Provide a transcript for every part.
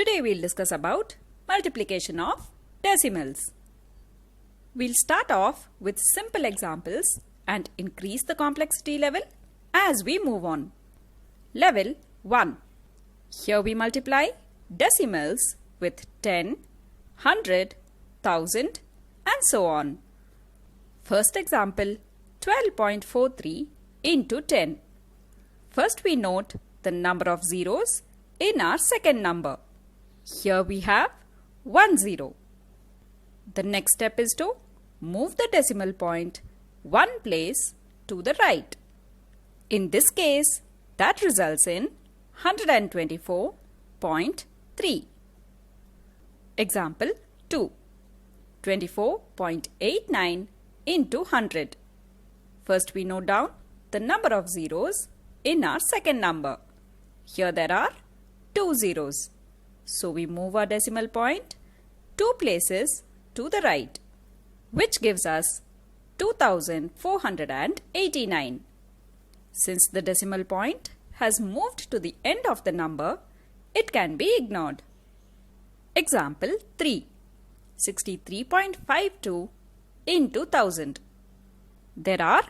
Today we'll discuss about multiplication of decimals. We'll start off with simple examples and increase the complexity level as we move on. Level 1. Here we multiply decimals with 10, 100, 1000 and so on. First example, 12.43 into 10. First we note the number of zeros in our second number. Here we have 1 0. The next step is to move the decimal point one place to the right. In this case, that results in 124.3. Example 2. 24.89 into 100. First we note down the number of zeros in our second number. Here there are 2 zeros. So we move our decimal point 2 places to the right, which gives us 2489. Since the decimal point has moved to the end of the number, it can be ignored. Example 3. 63.52 into 1000. There are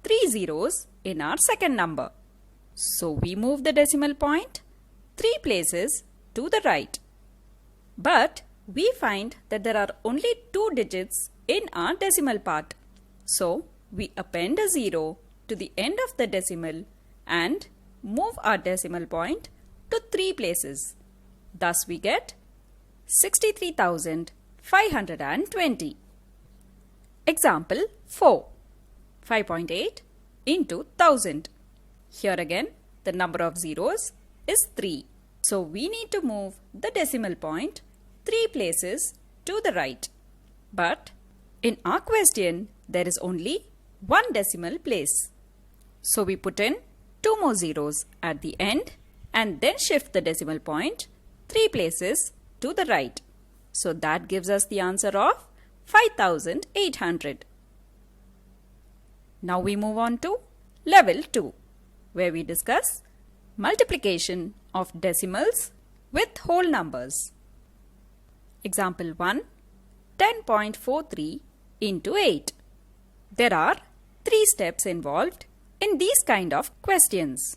3 zeros in our second number. So we move the decimal point 3 places to the right. But we find that there are only 2 digits in our decimal part. So we append a 0 to the end of the decimal and move our decimal point to 3 places. Thus we get 63,520. Example 4. 5.8 into 1000. Here again the number of zeros is 3. So we need to move the decimal point 3 places to the right. But in our question there is only one decimal place. So we put in 2 more zeros at the end and then shift the decimal point 3 places to the right. So that gives us the answer of 5800. Now we move on to level 2, where we discuss multiplication of decimals with whole numbers. Example 1. 10.43 into 8. There are 3 steps involved in these kind of questions.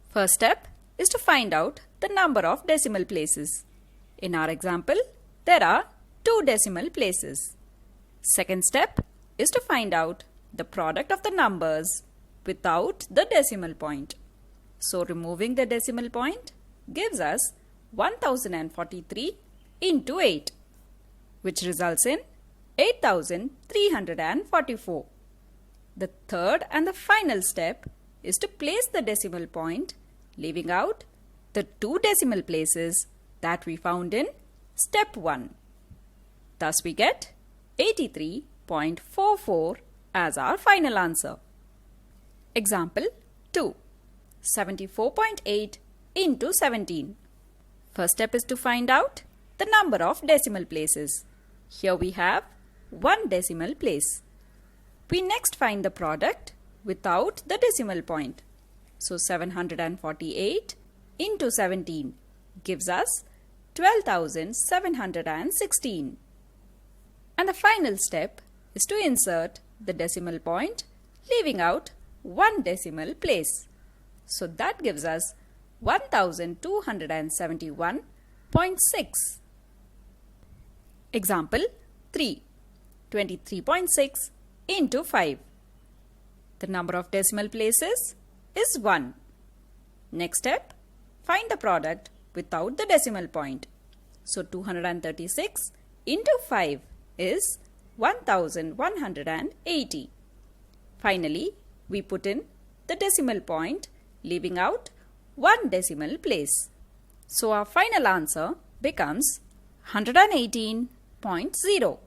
First step is to find out the number of decimal places. In our example, there are 2 decimal places. Second step is to find out the product of the numbers without the decimal point. So removing the decimal point gives us 1043 into 8, which results in 8344. The third and the final step is to place the decimal point, leaving out the 2 decimal places that we found in step 1. Thus we get 83.44 as our final answer. Example 2. 74.8 into 17. First step is to find out the number of decimal places. Here we have 1 decimal place. We next find the product without the decimal point. So 748 into 17 gives us 12,716. And the final step is to insert the decimal point, leaving out 1 decimal place. So that gives us 1271.6. Example 3. 23.6 into 5. The number of decimal places is 1. Next step, find the product without the decimal point. So 236 into 5 is 1180. Finally, we put in the decimal point, leaving out 1 decimal place. So our final answer becomes 118.0,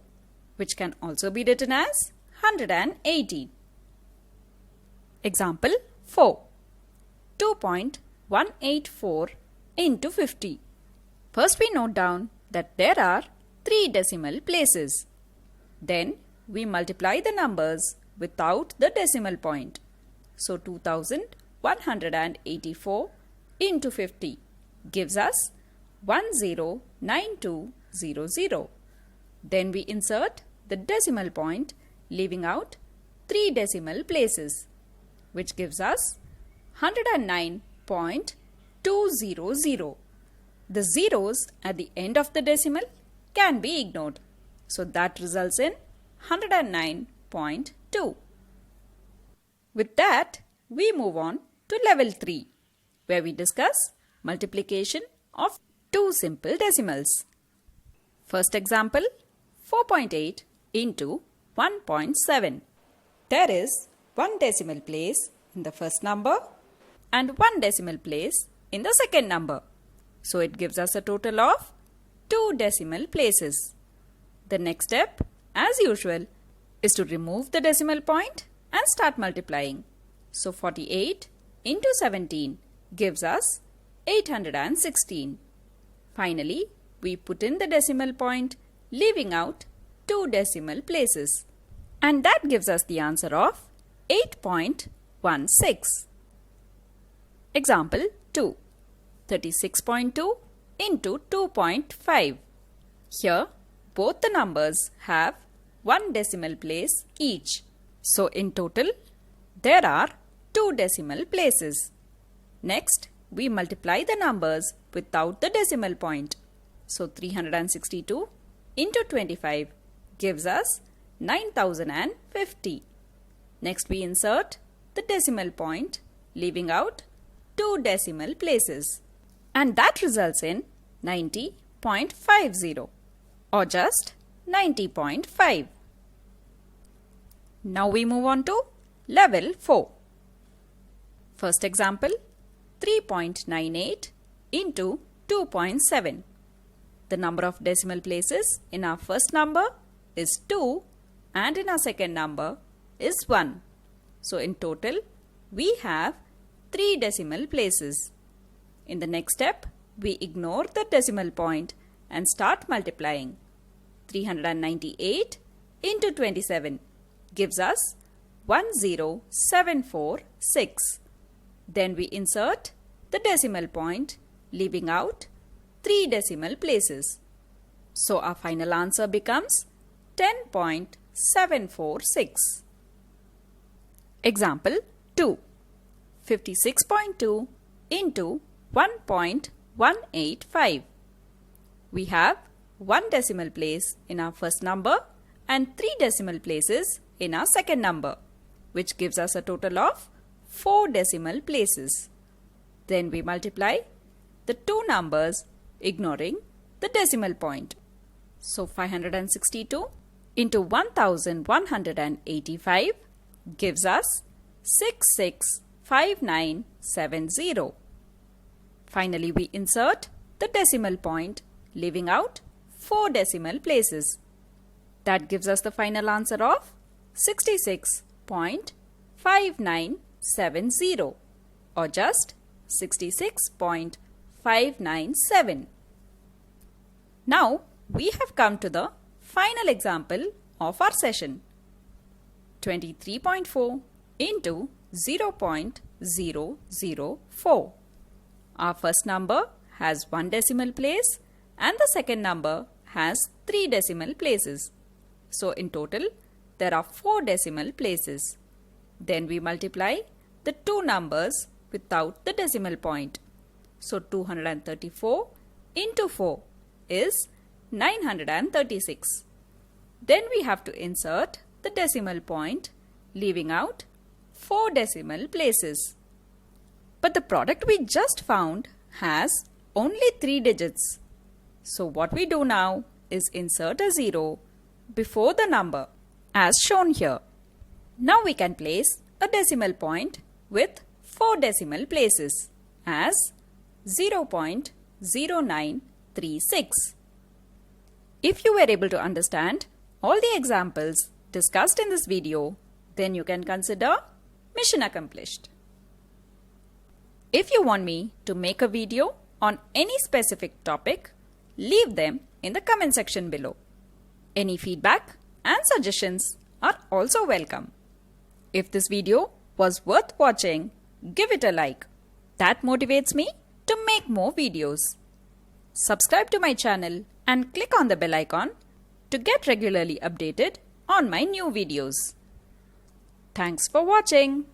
which can also be written as 180. Example 4. 2.184 into 50. First we note down that there are 3 decimal places. Then we multiply the numbers without the decimal point. So 2184 into 50 gives us 109200. Then we insert the decimal point, leaving out 3 decimal places, which gives us 109.200. The zeros at the end of the decimal can be ignored. So that results in 109.2. With that, we move on to level 3, where we discuss multiplication of two simple decimals. First example, 4.8 into 1.7. There is one decimal place in the first number and one decimal place in the second number. So it gives us a total of 2 decimal places. The next step, as usual, is to remove the decimal point and start multiplying. So 48 into 17 gives us 816. Finally, we put in the decimal point, leaving out 2 decimal places. And that gives us the answer of 8.16. Example 2. 36.2 into 2.5. Here, both the numbers have 1 decimal place each. So in total, there are 2 decimal places. Next, we multiply the numbers without the decimal point. So 362 into 25 gives us 9050. Next, we insert the decimal point, leaving out 2 decimal places. And that results in 90.50, or just 90.5. Now we move on to level 4. First example, 3.98 into 2.7. The number of decimal places in our first number is 2 and in our second number is 1. So in total, we have 3 decimal places. In the next step, we ignore the decimal point and start multiplying. 398 into 27 gives us 10746. Then we insert the decimal point, leaving out 3 decimal places. So our final answer becomes 10.746. Example 2. 56.2 into 1.185. We have 1 decimal place in our first number and 3 decimal places in our second number, which gives us a total of 4 decimal places. Then we multiply the 2 numbers, ignoring the decimal point. So 562 into 1185 gives us 665970. Finally, we insert the decimal point, leaving out 4 decimal places. That gives us the final answer of 66.5970, or just 66.597. Now, we have come to the final example of our session. 23.4 into 0.004. Our first number has 1 decimal place and the second number has 3 decimal places. So in total, there are 4 decimal places. Then we multiply the 2 numbers without the decimal point. So 234 into 4 is 936. Then we have to insert the decimal point, leaving out 4 decimal places. But the product we just found has only 3 digits. So what we do now is insert a 0 before the number, as shown here. Now we can place a decimal point with 4 decimal places as 0.0936. If you were able to understand all the examples discussed in this video, then you can consider mission accomplished. If you want me to make a video on any specific topic, leave them in the comment section below. Any feedback and suggestions are also welcome. If this video was worth watching, give it a like. That motivates me to make more videos. subscribe to my channel and click on the bell icon to get regularly updated on my new videos. Thanks for watching.